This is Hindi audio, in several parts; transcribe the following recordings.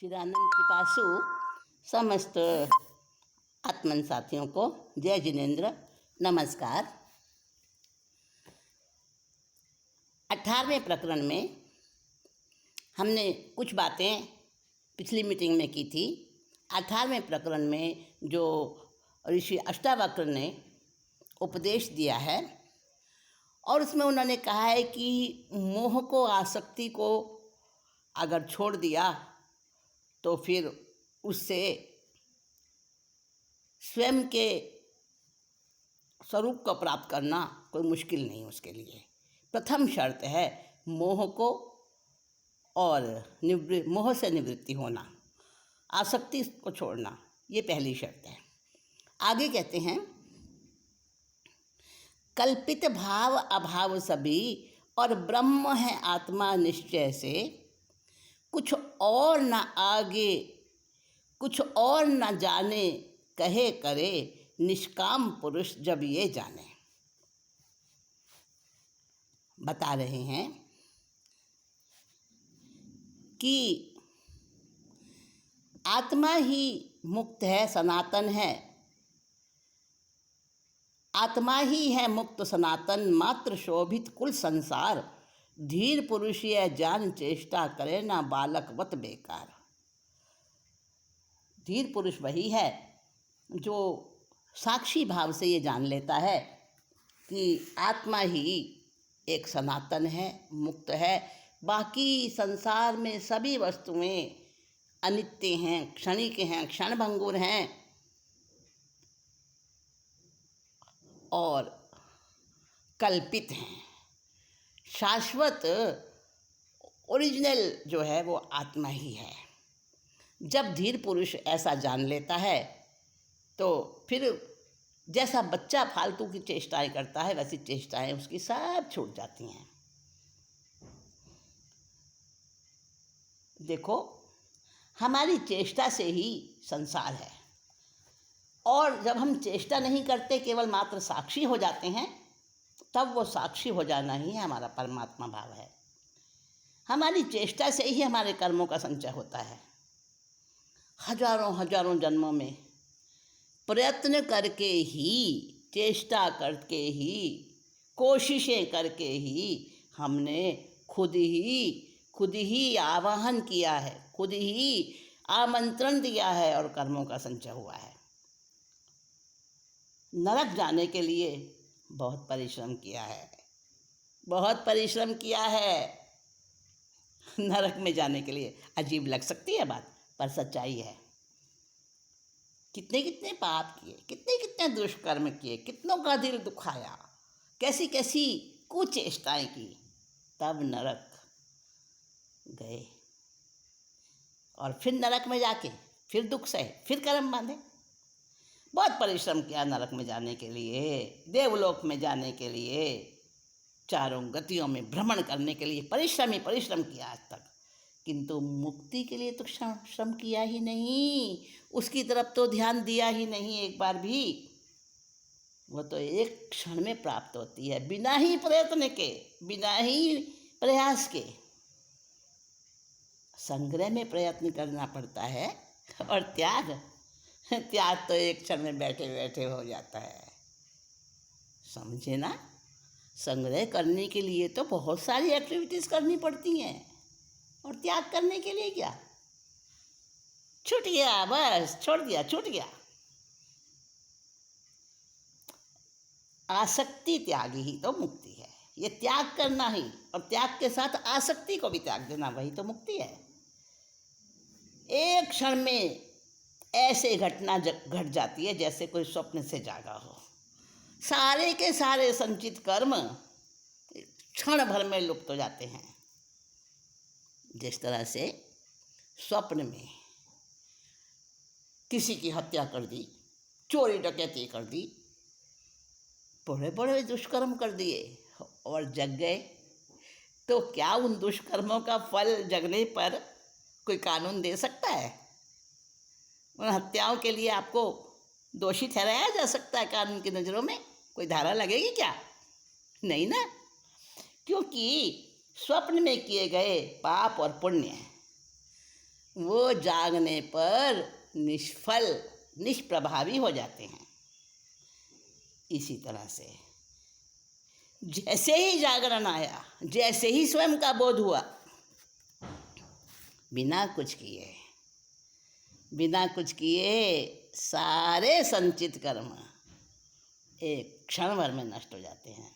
चिदानंद पिपासु समस्त आत्मन साथियों को जय जिनेन्द्र, नमस्कार। 18वें प्रकरण में हमने कुछ बातें पिछली मीटिंग में की थी। 18वें प्रकरण में जो ऋषि अष्टावक्र ने उपदेश दिया है और उसमें उन्होंने कहा है कि मोह को, आसक्ति को अगर छोड़ दिया तो फिर उससे स्वयं के स्वरूप को प्राप्त करना कोई मुश्किल नहीं उसके लिए। प्रथम शर्त है मोह को और मोह से निवृत्ति होना, आसक्ति को छोड़ना, ये पहली शर्त है। आगे कहते हैं, कल्पित भाव अभाव सभी और ब्रह्म है आत्मा निश्चय से, कुछ और न आगे कुछ और न जाने कहे करे, निष्काम पुरुष जब ये जाने। बता रहे हैं कि आत्मा ही मुक्त है, सनातन है। आत्मा ही है मुक्त सनातन, मात्र शोभित कुल संसार, धीर पुरुष यह जान चेष्टा करे, ना बालकवत बेकार। धीर पुरुष वही है जो साक्षी भाव से ये जान लेता है कि आत्मा ही एक सनातन है, मुक्त है। बाकी संसार में सभी वस्तुएं अनित्य हैं, क्षणिक हैं, क्षणभंगुर हैं और कल्पित हैं। शाश्वत ओरिजिनल जो है वो आत्मा ही है। जब धीर पुरुष ऐसा जान लेता है तो फिर जैसा बच्चा फालतू की चेष्टाएं करता है वैसी चेष्टाएं उसकी सब छूट जाती हैं। देखो, हमारी चेष्टा से ही संसार है और जब हम चेष्टा नहीं करते, केवल मात्र साक्षी हो जाते हैं, तब वो साक्षी हो जाना ही हमारा परमात्मा भाव है। हमारी चेष्टा से ही हमारे कर्मों का संचय होता है। हजारों हजारों जन्मों में प्रयत्न करके ही, चेष्टा करके ही, कोशिशें करके ही हमने खुद ही आवाहन किया है, खुद ही आमंत्रण दिया है और कर्मों का संचय हुआ है। नरक जाने के लिए बहुत परिश्रम किया है, बहुत परिश्रम किया है नरक में जाने के लिए। अजीब लग सकती है बात, पर सच्चाई है। कितने कितने पाप किए, कितने कितने दुष्कर्म किए, कितनों का दिल दुखाया, कैसी कैसी कुचेष्टाएं की, तब नरक गए और फिर नरक में जाके फिर दुख सहे, फिर कर्म बांधे। बहुत परिश्रम किया नरक में जाने के लिए, देवलोक में जाने के लिए, चारों गतियों में भ्रमण करने के लिए परिश्रम किया आज तक, किंतु मुक्ति के लिए तो श्रम किया ही नहीं, उसकी तरफ तो ध्यान दिया ही नहीं एक बार भी। वो तो एक क्षण में प्राप्त होती है, बिना ही प्रयत्न के, बिना ही प्रयास के। संग्रह में प्रयत्न करना पड़ता है और त्याग तो एक क्षण में बैठे बैठे हो जाता है। समझे ना? संग्रह करने के लिए तो बहुत सारी एक्टिविटीज़ करनी पड़ती हैं और त्याग करने के लिए क्या, छूट गया, बस छोड़ दिया, छूट गया। आसक्ति त्याग ही तो मुक्ति है। ये त्याग करना ही, और त्याग के साथ आसक्ति को भी त्याग देना, वही तो मुक्ति है। एक क्षण में ऐसे घटना घट जाती है जैसे कोई स्वप्न से जागा हो। सारे के सारे संचित कर्म क्षण भर में लुप्त हो जाते हैं। जिस तरह से स्वप्न में किसी की हत्या कर दी, चोरी डकैती कर दी, बड़े बड़े दुष्कर्म कर दिए और जग गए, तो क्या उन दुष्कर्मों का फल जगने पर कोई कानून दे सकता है? उन हत्याओं के लिए आपको दोषी ठहराया जा सकता है कानून की नज़रों में? कोई धारा लगेगी क्या? नहीं ना, क्योंकि स्वप्न में किए गए पाप और पुण्य वो जागने पर निष्फल निष्प्रभावी हो जाते हैं। इसी तरह से जैसे ही जागरण आया, जैसे ही स्वयं का बोध हुआ, बिना कुछ किए सारे संचित कर्म एक क्षण भर में नष्ट हो जाते हैं।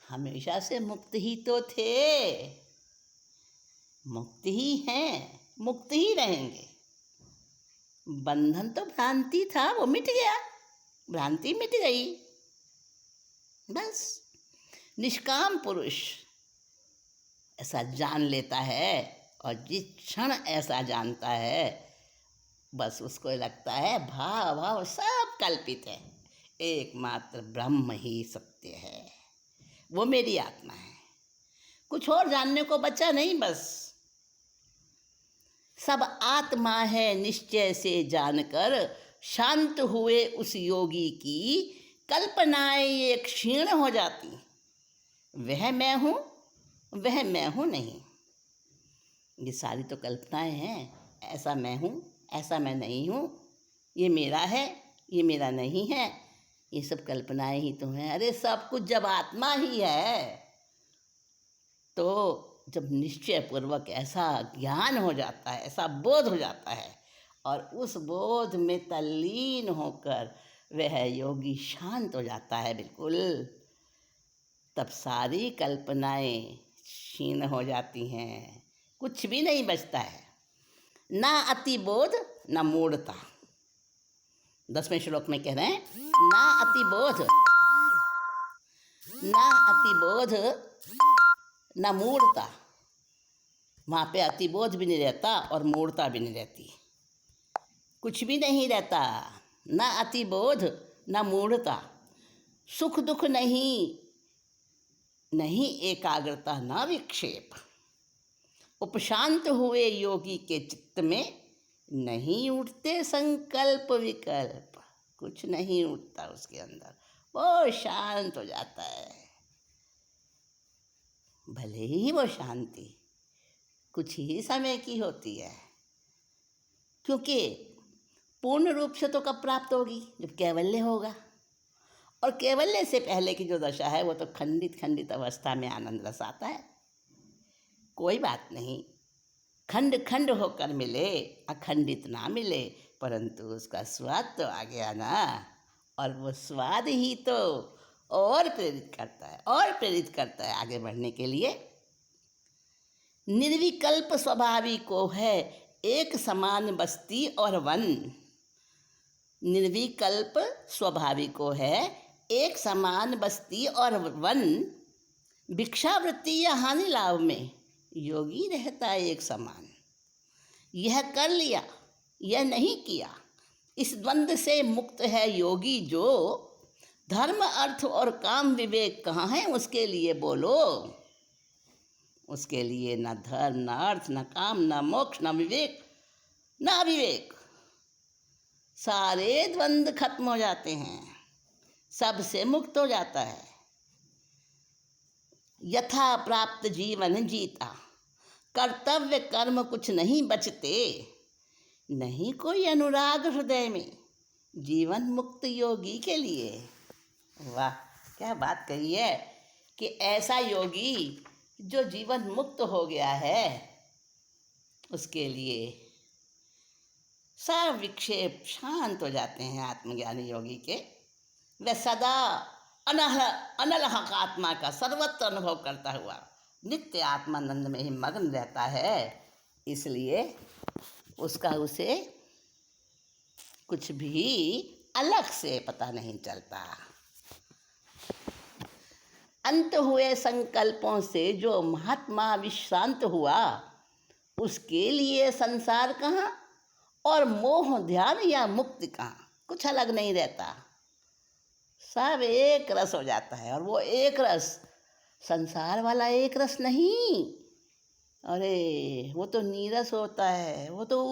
हमेशा से मुक्त ही तो थे, मुक्त ही हैं, मुक्त ही रहेंगे। बंधन तो भ्रांति था, वो मिट गया, भ्रांति मिट गई, बस। निष्काम पुरुष ऐसा जान लेता है, और जिस क्षण ऐसा जानता है, बस उसको लगता है भाव भाव सब कल्पित है, एकमात्र ब्रह्म ही सत्य है, वो मेरी आत्मा है, कुछ और जानने को बचा नहीं, बस सब आत्मा है निश्चय से जानकर शांत हुए उस योगी की कल्पनाएं ये क्षीण हो जाती। वह मैं हूँ नहीं, ये सारी तो कल्पनाएं हैं। ऐसा मैं हूँ, ऐसा मैं नहीं हूँ, ये मेरा है, ये मेरा नहीं है, ये सब कल्पनाएं ही तो हैं। अरे सब कुछ जब आत्मा ही है, तो जब निश्चय पूर्वक ऐसा ज्ञान हो जाता है, ऐसा बोध हो जाता है, और उस बोध में तल्लीन होकर वह योगी शांत हो जाता है बिल्कुल, तब सारी कल्पनाएं क्षीण हो जाती हैं, कुछ भी नहीं बचता है। ना अतिबोध न मूढ़ता। 10वें श्लोक में कह रहे हैं, ना अतिबोध न मूढ़ता। वहाँ पे अतिबोध भी नहीं रहता और मूढ़ता भी नहीं रहती, कुछ भी नहीं रहता। ना अतिबोध न मूढ़ता, सुख दुख नहीं एकाग्रता, ना विक्षेप। उपशांत हुए योगी के चित्त में नहीं उठते संकल्प विकल्प, कुछ नहीं उठता उसके अंदर, वो शांत हो जाता है। भले ही वो शांति कुछ ही समय की होती है, क्योंकि पूर्ण रूप से तो कब प्राप्त होगी, जब कैवल्य होगा, और कैवल्य से पहले की जो दशा है वो तो खंडित अवस्था में आनंद रस आता है। कोई बात नहीं, खंड खंड होकर मिले, अखंडित ना मिले, परंतु उसका स्वाद तो आ गया ना, और वो स्वाद ही तो और प्रेरित करता है आगे बढ़ने के लिए। निर्विकल्प स्वभावी को है एक समान बस्ती और वन। निर्विकल्प स्वभावी को है एक समान बस्ती और वन। भिक्षावृत्ति या हानि लाभ में योगी रहता है एक समान। यह कर लिया, यह नहीं किया, इस द्वंद्व से मुक्त है योगी जो। धर्म अर्थ और काम विवेक कहाँ है उसके लिए बोलो। उसके लिए न धर्म, न अर्थ, न काम, न मोक्ष, न विवेक, न अविवेक। सारे द्वंद्व खत्म हो जाते हैं, सबसे मुक्त हो जाता है। यथा प्राप्त जीवन जीता, कर्तव्य कर्म कुछ नहीं बचते, नहीं कोई अनुराग हृदय में, जीवन मुक्त योगी के लिए। वाह, क्या बात कही है कि ऐसा योगी जो जीवन मुक्त हो गया है, उसके लिए सब विक्षेप शांत हो जाते हैं आत्मज्ञानी योगी के। वह सदा अनलहक आत्मा का सर्वत्र अनुभव करता हुआ नित्य आत्मानंद में ही मग्न रहता है, इसलिए उसे कुछ भी अलग से पता नहीं चलता। अंत हुए संकल्पों से जो महात्मा विश्रांत हुआ, उसके लिए संसार कहाँ और मोह ध्यान या मुक्ति कहाँ, कुछ अलग नहीं रहता, सब एक रस हो जाता है। और वो एक रस संसार वाला एक रस नहीं, अरे वो तो नीरस होता है, वो तो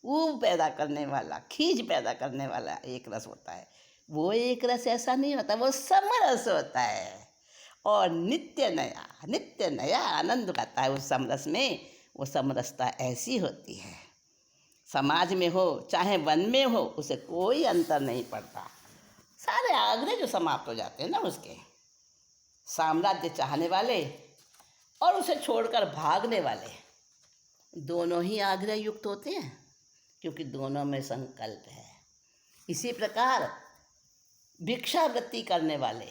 ऊब पैदा करने वाला, खींच पैदा करने वाला एक रस होता है। वो एक रस ऐसा नहीं होता, वो समरस होता है। और नित्य नया आनंद आता है उस समरस में। वो समरसता ऐसी होती है, समाज में हो चाहे वन में हो, उसे कोई अंतर नहीं पड़ता। सारे आग्रह जो समाप्त हो जाते हैं ना उसके, साम्राज्य चाहने वाले और उसे छोड़कर भागने वाले, दोनों ही आग्रह युक्त होते हैं, क्योंकि दोनों में संकल्प है। इसी प्रकार भिक्षावृत्ति करने वाले,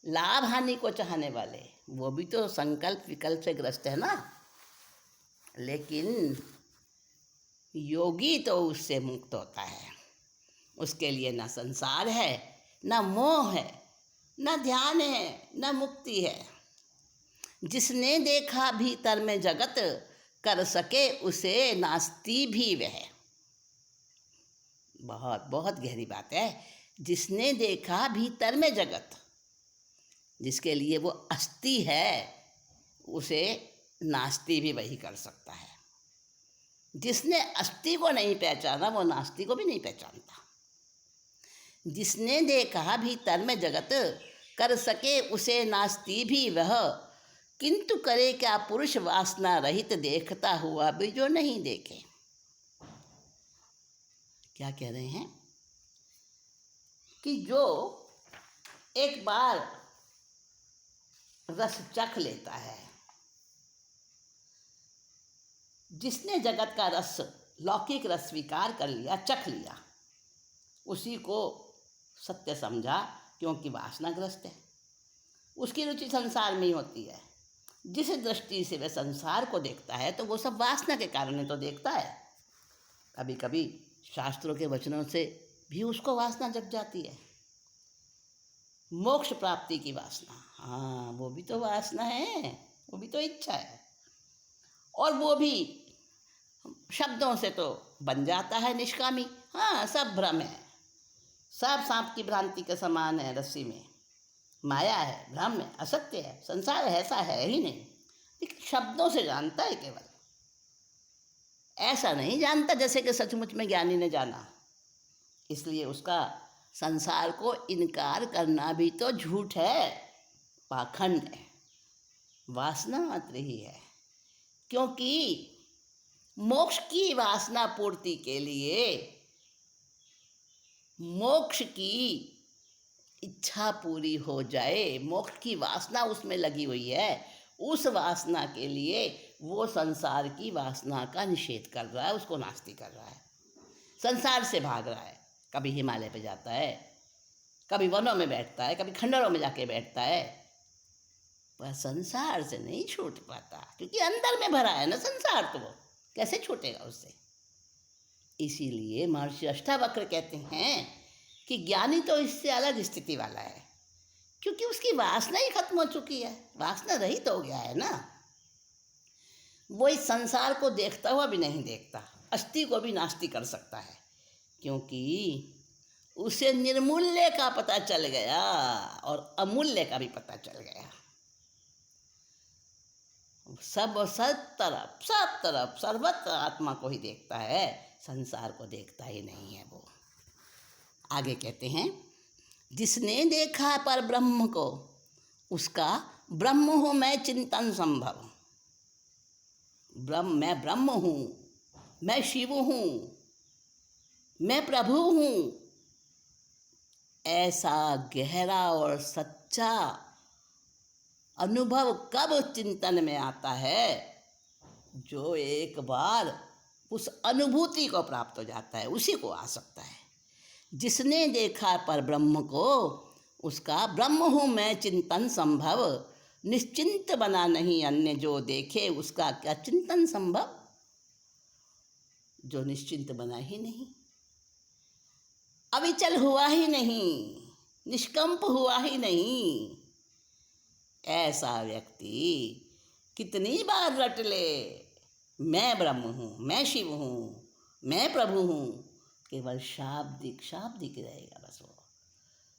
लाभ हानि को चाहने वाले, वो भी तो संकल्प विकल्प से ग्रस्त है ना। लेकिन योगी तो उससे मुक्त होता है। उसके लिए न संसार है, न मोह है, न ध्यान है, न मुक्ति है। जिसने देखा भीतर में जगत, कर सके उसे नास्ति भी वह। बहुत बहुत गहरी बात है। जिसने देखा भीतर में जगत, जिसके लिए वो अस्ति है, उसे नास्ति भी वही कर सकता है। जिसने अस्ति को नहीं पहचाना वो नास्ति को भी नहीं पहचानता। जिसने देखा भीतर में जगत, कर सके उसे नास्ति भी वह। किंतु करे क्या पुरुष वासना रहित, देखता हुआ भी जो नहीं देखे। क्या कह रहे हैं कि जो एक बार रस चख लेता है, जिसने जगत का रस, लौकिक रस स्वीकार कर लिया, चख लिया, उसी को सत्य समझा, क्योंकि वासनाग्रस्त है। उसकी रुचि संसार में ही होती है। जिस दृष्टि से वह संसार को देखता है तो वो सब वासना के कारण ही तो देखता है। कभी कभी शास्त्रों के वचनों से भी उसको वासना जग जाती है। मोक्ष प्राप्ति की वासना, हाँ वो भी तो वासना है, वो भी तो इच्छा है। और वो भी शब्दों से तो बन जाता है निष्कामी। हाँ सब भ्रम है, सब सांप की भ्रांति के समान है। रस्सी में माया है, भ्रम है, असत्य है, संसार ऐसा है ही नहीं। लेकिन शब्दों से जानता है केवल, ऐसा नहीं जानता जैसे कि सचमुच में ज्ञानी ने जाना। इसलिए उसका संसार को इनकार करना भी तो झूठ है, पाखंड है, वासना मात्र ही है। क्योंकि मोक्ष की वासना पूर्ति के लिए, मोक्ष की इच्छा पूरी हो जाए, मोक्ष की वासना उसमें लगी हुई है, उस वासना के लिए वो संसार की वासना का निषेध कर रहा है, उसको नास्ति कर रहा है, संसार से भाग रहा है। कभी हिमालय पे जाता है, कभी वनों में बैठता है, कभी खंडरों में जाके बैठता है, पर संसार से नहीं छूट पाता, क्योंकि अंदर में भरा है ना संसार, तो वो कैसे छूटेगा उससे। इसीलिए महर्षि अष्टावक्र कहते हैं कि ज्ञानी तो इससे अलग स्थिति वाला है, क्योंकि उसकी वासना ही खत्म हो चुकी है, वासना रहित हो गया है ना। वो इस संसार को देखता हुआ भी नहीं देखता, अस्थि को भी नास्ति कर सकता है, क्योंकि उसे निर्मूल्य का पता चल गया और अमूल्य का भी पता चल गया। सब तरफ सर्वत्र आत्मा को ही देखता है, संसार को देखता ही नहीं है वो। आगे कहते हैं, जिसने देखा पर ब्रह्म को, उसका ब्रह्म हूँ मैं चिंतन संभव। मैं ब्रह्म हूँ, मैं शिव हूँ, मैं प्रभु हूँ, ऐसा गहरा और सच्चा अनुभव कब चिंतन में आता है, जो एक बार उस अनुभूति को प्राप्त हो जाता है, उसी को आ सकता है। जिसने देखा पर ब्रह्म को, उसका ब्रह्म हूँ मैं चिंतन संभव। निश्चिंत बना नहीं अन्य जो देखे, उसका क्या चिंतन संभव। जो निश्चिंत बना ही नहीं, अविचल हुआ ही नहीं, निष्कंप हुआ ही नहीं, ऐसा व्यक्ति कितनी बार रट ले मैं ब्रह्म हूँ, मैं शिव हूँ, मैं प्रभु हूँ, केवल शाब्दिक रहेगा बस।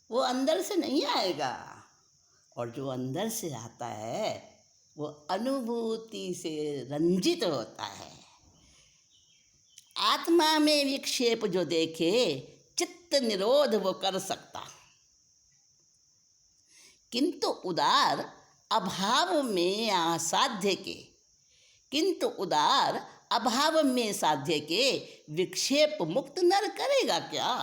वो अंदर से नहीं आएगा। और जो अंदर से आता है वो अनुभूति से रंजित होता है। आत्मा में विक्षेप जो देखे, चित्त निरोध वो कर सकता, किंतु उदार अभाव में असाध्य के, किंतु उदार अभाव में साध्य के, विक्षेप मुक्त नर करेगा क्या।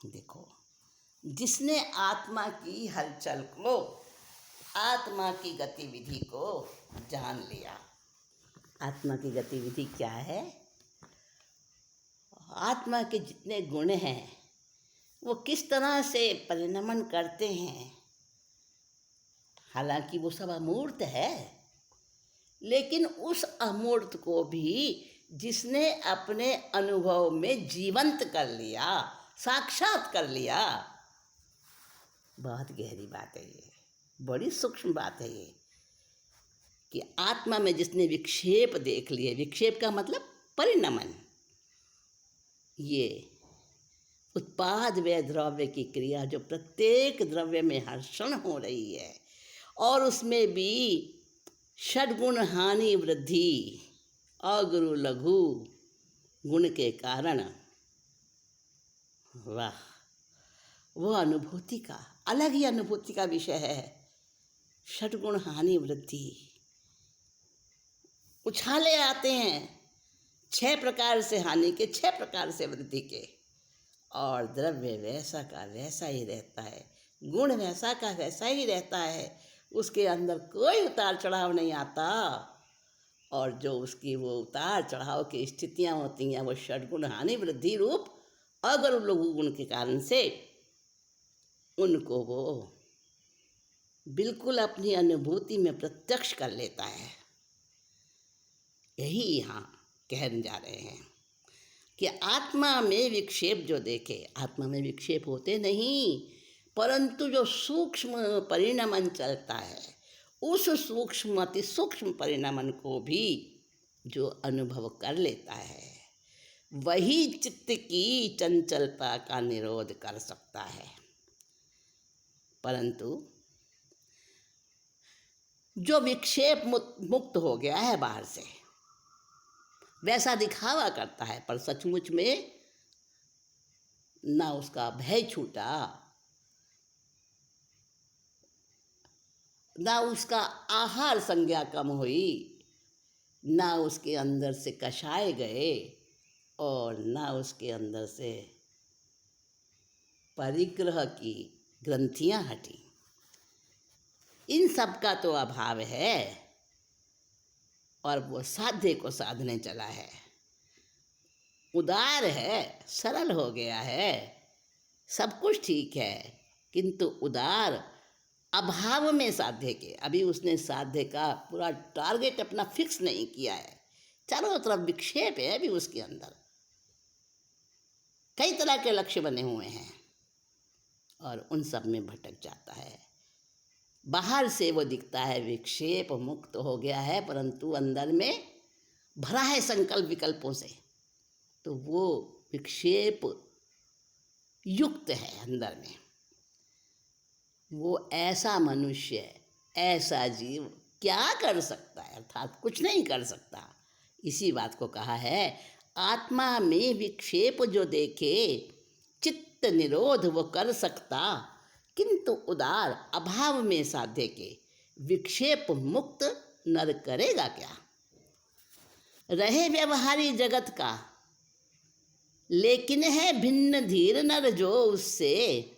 देखो, जिसने आत्मा की हलचल को, आत्मा की गतिविधि को जान लिया। आत्मा की गतिविधि क्या है? आत्मा के जितने गुण हैं वो किस तरह से परिणमन करते हैं। हालांकि वो सब अमूर्त है, लेकिन उस अमूर्त को भी जिसने अपने अनुभव में जीवंत कर लिया, साक्षात कर लिया, बहुत गहरी बात है ये, बड़ी सूक्ष्म बात है ये, कि आत्मा में जिसने विक्षेप देख लिए। विक्षेप का मतलब परिणमन। ये उत्पाद व द्रव्य की क्रिया जो प्रत्येक द्रव्य में हर क्षण हो रही है, और उसमें भी षड्गुण हानि वृद्धि, अगुरु लघु गुण के कारण, वाह, वो अनुभूति का अलग ही अनुभूति का विषय है। षड्गुण हानि वृद्धि, उछाले आते हैं 6 प्रकार से हानि के, 6 प्रकार से वृद्धि के, और द्रव्य वैसा का वैसा ही रहता है, गुण वैसा का वैसा ही रहता है, उसके अंदर कोई उतार चढ़ाव नहीं आता। और जो उसकी वो उतार चढ़ाव की स्थितियाँ होती हैं, वो षड्गुण हानि वृद्धि रूप अगर लघु गुण के कारण से उनको वो बिल्कुल अपनी अनुभूति में प्रत्यक्ष कर लेता है। यही यहाँ कहने जा रहे हैं कि आत्मा में विक्षेप जो देखे, आत्मा में विक्षेप होते नहीं, परंतु जो सूक्ष्म परिणमन चलता है, उस सूक्ष्म अति सूक्ष्म परिणमन को भी जो अनुभव कर लेता है, वही चित्त की चंचलता का निरोध कर सकता है। परंतु जो विक्षेप मुक्त हो गया है बाहर से, वैसा दिखावा करता है, पर सचमुच में ना उसका भय छूटा, ना उसका आहार संज्ञा कम हुई, ना उसके अंदर से कषाय गए, और ना उसके अंदर से परिग्रह की ग्रंथियां हटी। इन सब का तो अभाव है, और वो साध्य को साधने चला है, उदार है, सरल हो गया है, सब कुछ ठीक है, किंतु उदार अभाव में साध्य के। अभी उसने साध्य का पूरा टारगेट अपना फिक्स नहीं किया है, चारों तरफ विक्षेप है अभी उसके अंदर, कई तरह के लक्ष्य बने हुए हैं, और उन सब में भटक जाता है। बाहर से वो दिखता है विक्षेप मुक्त हो गया है, परंतु अंदर में भरा है संकल्प विकल्पों से, तो वो विक्षेप युक्त है अंदर में। वो ऐसा मनुष्य, ऐसा जीव क्या कर सकता है, अर्थात कुछ नहीं कर सकता। इसी बात को कहा है, आत्मा में विक्षेप जो देखे, चित्त निरोध वो कर सकता, किंतु उदार अभाव में साध्य के, विक्षेप मुक्त नर करेगा क्या। रहे व्यवहारी जगत का, लेकिन है भिन्न धीर नर जो उससे,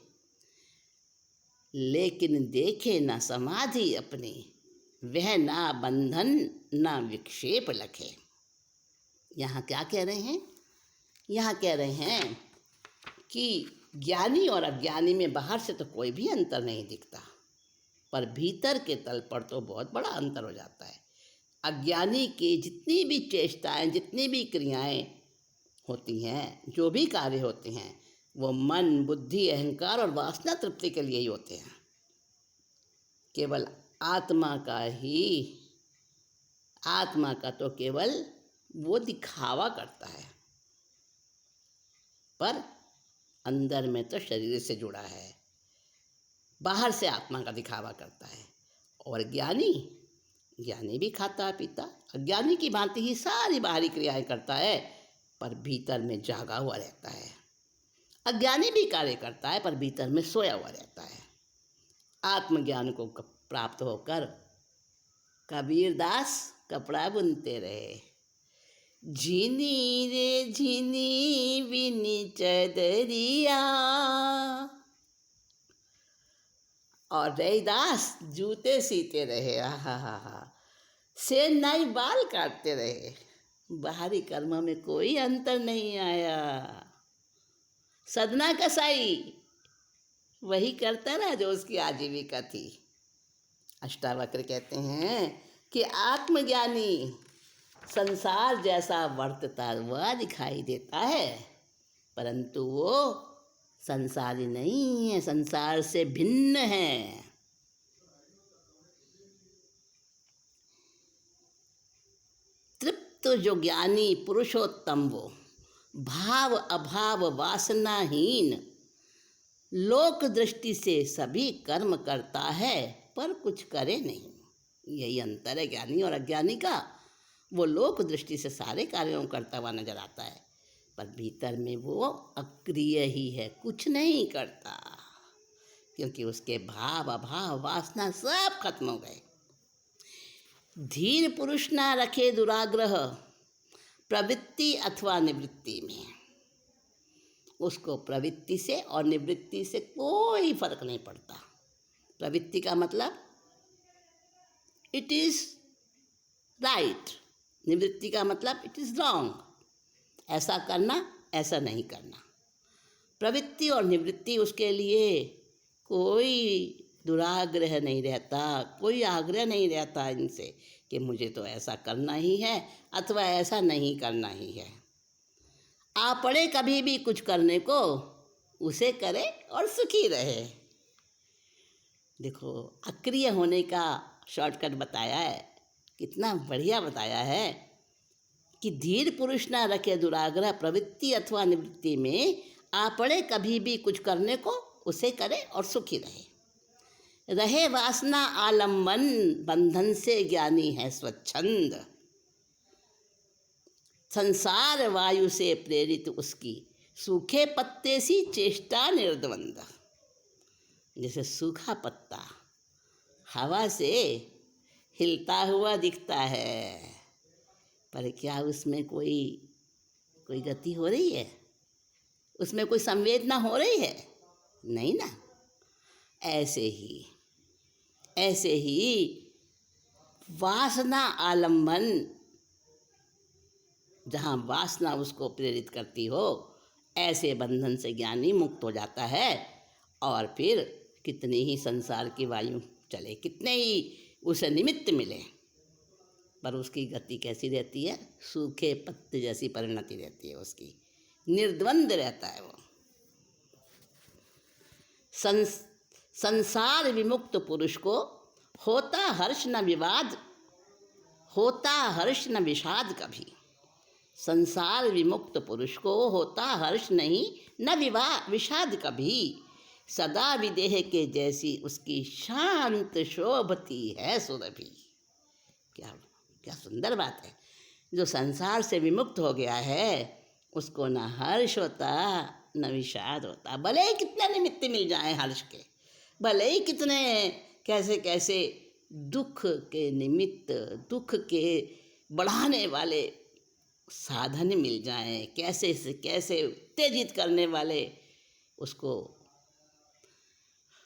लेकिन देखे न समाधि अपनी, वह ना बंधन ना विक्षेप लखे। यहाँ क्या कह रहे हैं? यहाँ कह रहे हैं कि ज्ञानी और अज्ञानी में बाहर से तो कोई भी अंतर नहीं दिखता, पर भीतर के तल पर तो बहुत बड़ा अंतर हो जाता है। अज्ञानी की जितनी भी चेष्टाएं, जितनी भी क्रियाएं होती हैं, जो भी कार्य होते हैं, वो मन, बुद्धि, अहंकार और वासना तृप्ति के लिए ही होते हैं। केवल आत्मा का तो केवल वो दिखावा करता है, पर अंदर में तो शरीर से जुड़ा है, बाहर से आत्मा का दिखावा करता है। और ज्ञानी भी खाता पीता, अज्ञानी की भांति ही सारी बाहरी क्रियाएं करता है, पर भीतर में जागा हुआ रहता है। अज्ञानी भी कार्य करता है, पर भीतर में सोया हुआ रहता है। आत्मज्ञान को प्राप्त होकर कबीर दास कपड़ा बुनते रहे। झिनी रे झिनी बिनी चदरिया, और रैदास जूते सीते रहे। हा से नई बाल काटते रहे। बाहरी कर्म में कोई अंतर नहीं आया। सदना कसाई वही करता रहा जो उसकी आजीविका थी। अष्टावक्र कहते हैं कि आत्मज्ञानी संसार जैसा वर्तता हुआ दिखाई देता है, परंतु वो संसारी नहीं है, संसार से भिन्न है। तृप्त जो ज्ञानी पुरुषोत्तम वो भाव अभाव वासनाहीन लोक दृष्टि से सभी कर्म करता है पर कुछ करे नहीं। यही अंतर है ज्ञानी और अज्ञानी का। वो लोक दृष्टि से सारे कार्यों करता हुआ नजर आता है, पर भीतर में वो अक्रिय ही है, कुछ नहीं करता, क्योंकि उसके भाव अभाव वासना सब खत्म हो गए। धीर पुरुष ना रखे दुराग्रह प्रवृत्ति अथवा निवृत्ति में। उसको प्रवृत्ति से और निवृत्ति से कोई फर्क नहीं पड़ता। प्रवृत्ति का मतलब इट इज राइट, निवृत्ति का मतलब इट इज रॉन्ग, ऐसा करना ऐसा नहीं करना। प्रवृत्ति और निवृत्ति उसके लिए कोई दुराग्रह नहीं रहता, कोई आग्रह नहीं रहता इनसे कि मुझे तो ऐसा करना ही है अथवा ऐसा नहीं करना ही है। आ पड़े कभी भी कुछ करने को, उसे करे और सुखी रहे। देखो, अक्रिय होने का शॉर्टकट बताया है, कितना बढ़िया बताया है कि धीर पुरुष ना रखे दुराग्रह प्रवृत्ति अथवा निवृत्ति में, आ पड़े कभी भी कुछ करने को, उसे करे और सुखी रहे। रहे वासना आलम्बन बंधन से ज्ञानी है स्वच्छंद। संसार वायु से प्रेरित उसकी सूखे पत्ते सी चेष्टा निर्द्वंद। जैसे सूखा पत्ता हवा से हिलता हुआ दिखता है, पर क्या उसमें कोई गति हो रही है? उसमें कोई संवेदना हो रही है? नहीं ना। ऐसे ही वासना आलम्बन, जहाँ वासना उसको प्रेरित करती हो, ऐसे बंधन से ज्ञानी मुक्त हो जाता है। और फिर कितनी ही संसार की वायु चले, कितने ही उसे निमित्त मिले, पर उसकी गति कैसी रहती है? सूखे पत्ते जैसी परिणति रहती है उसकी, निर्द्वंद रहता है वो। संसार विमुक्त पुरुष को होता हर्ष न विवाद, होता हर्ष न विषाद कभी। संसार विमुक्त पुरुष को होता हर्ष नहीं न विषाद कभी। सदा विदेह के जैसी उसकी शांत शोभती है सुरभि। क्या सुंदर बात है। जो संसार से विमुक्त हो गया है उसको न हर्ष होता न विषाद होता। भले ही कितने निमित्त मिल जाए हर्ष के, भले ही कितने कैसे दुख के निमित्त, दुख के बढ़ाने वाले साधन मिल जाएं, कैसे से कैसे उत्तेजित करने वाले, उसको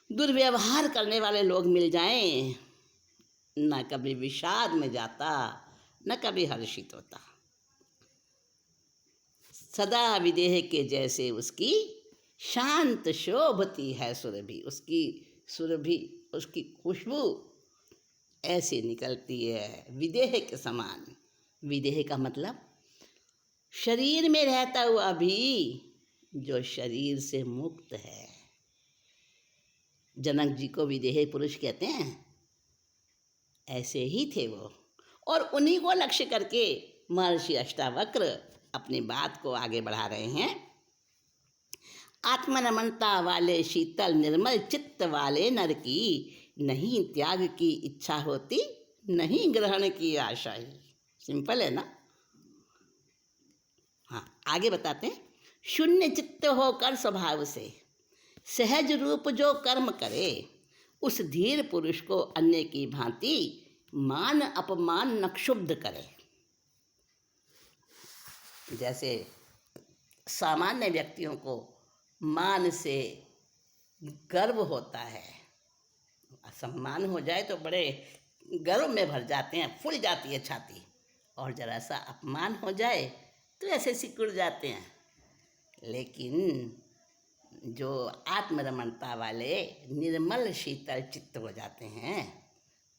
दुर्व्यवहार करने वाले लोग मिल जाएं, न कभी विषाद में जाता न कभी हर्षित होता। सदा विदेह के जैसे उसकी शांत शोभती है सुरभि। उसकी सुरभि, उसकी खुशबू ऐसी निकलती है विदेह के समान। विदेह का मतलब शरीर में रहता हुआ भी जो शरीर से मुक्त है। जनक जी को विदेही पुरुष कहते हैं, ऐसे ही थे वो। और उन्हीं को लक्ष्य करके महर्षि अष्टावक्र अपनी बात को आगे बढ़ा रहे हैं। आत्मनमनता वाले शीतल निर्मल चित्त वाले नर की नहीं त्याग की इच्छा होती, नहीं ग्रहण की आशा ही। सिंपल है ना। हाँ, आगे बताते हैं। शून्य चित्त होकर स्वभाव से सहज रूप जो कर्म करे, उस धीर पुरुष को अन्य की भांति मान अपमान न क्षुब्ध करे। जैसे सामान्य व्यक्तियों को मान से गर्व होता है, सम्मान हो जाए तो बड़े गर्व में भर जाते हैं, फूल जाती है छाती, और जरा सा अपमान हो जाए तो ऐसे सिकुड़ जाते हैं। लेकिन जो आत्मरमणता वाले निर्मल शीतल चित्त हो जाते हैं,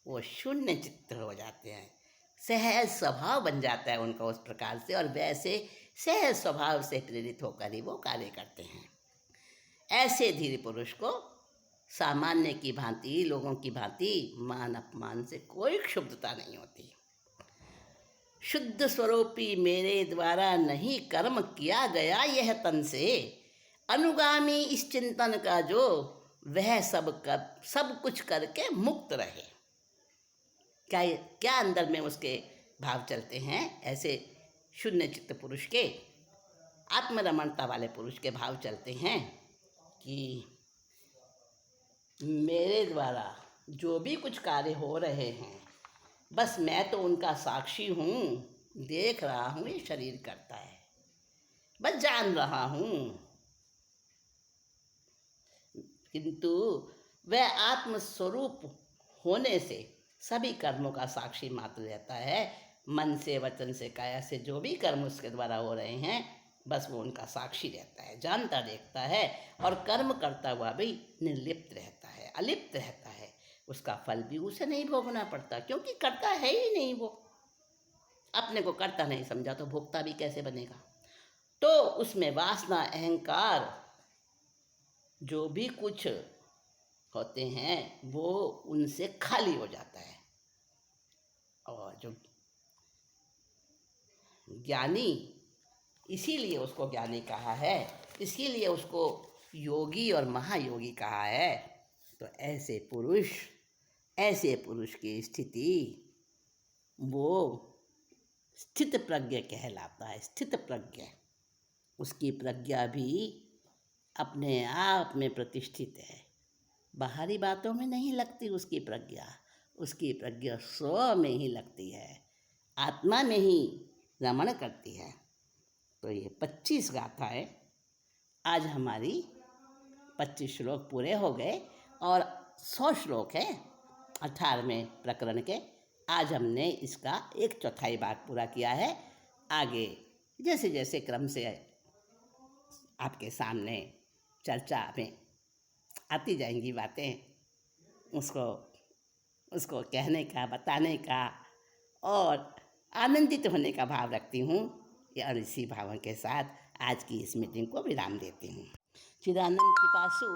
वो शून्य चित्त हो जाते हैं, सहज स्वभाव बन जाता है उनका उस प्रकार से, और वैसे सहज स्वभाव से प्रेरित होकर ही वो कार्य करते हैं। ऐसे धीर पुरुष को सामान्य की भांति, लोगों की भांति मान अपमान से कोई क्षुब्धता नहीं होती। शुद्ध स्वरूपी मेरे द्वारा नहीं कर्म किया गया यह तन से, अनुगामी इस चिंतन का जो वह सब कुछ करके मुक्त रहे। क्या अंदर में उसके भाव चलते हैं? ऐसे शून्य चित्त पुरुष के, आत्मरमणता वाले पुरुष के भाव चलते हैं कि मेरे द्वारा जो भी कुछ कार्य हो रहे हैं, बस मैं तो उनका साक्षी हूँ, देख रहा हूँ ये शरीर करता है, बस जान रहा हूँ। किंतु वह आत्मस्वरूप होने से सभी कर्मों का साक्षी मात्र रहता है। मन से, वचन से, काया से जो भी कर्म उसके द्वारा हो रहे हैं, बस वो उनका साक्षी रहता है, जानता देखता है, और कर्म करता हुआ भी निर्लिप्त रहता है, अलिप्त रहता है। उसका फल भी उसे नहीं भोगना पड़ता, क्योंकि करता है ही नहीं वो। अपने को करता नहीं समझा तो भोगता भी कैसे बनेगा? तो उसमें वासना, अहंकार जो भी कुछ होते हैं वो उनसे खाली हो जाता है। और जो ज्ञानी, इसीलिए उसको ज्ञानी कहा है, इसीलिए उसको योगी और महायोगी कहा है। तो ऐसे पुरुष की स्थिति वो स्थित प्रज्ञ कहलाता है। स्थित प्रज्ञ, उसकी प्रज्ञा भी अपने आप में प्रतिष्ठित है, बाहरी बातों में नहीं लगती उसकी प्रज्ञा स्व में ही लगती है, आत्मा में ही रमण करती है। तो ये 25 गाथाएँ, आज हमारी 25 श्लोक पूरे हो गए, और 100 श्लोक हैं 18वें प्रकरण के। आज हमने इसका 1/4 भाग पूरा किया है। आगे जैसे जैसे क्रम से आपके सामने चर्चा में आती जाएंगी बातें, उसको कहने का, बताने का और आनंदित होने का भाव रखती हूँ। और इसी भावों के साथ आज की इस मीटिंग को विराम देती हूँ। चिदानंद पिपासु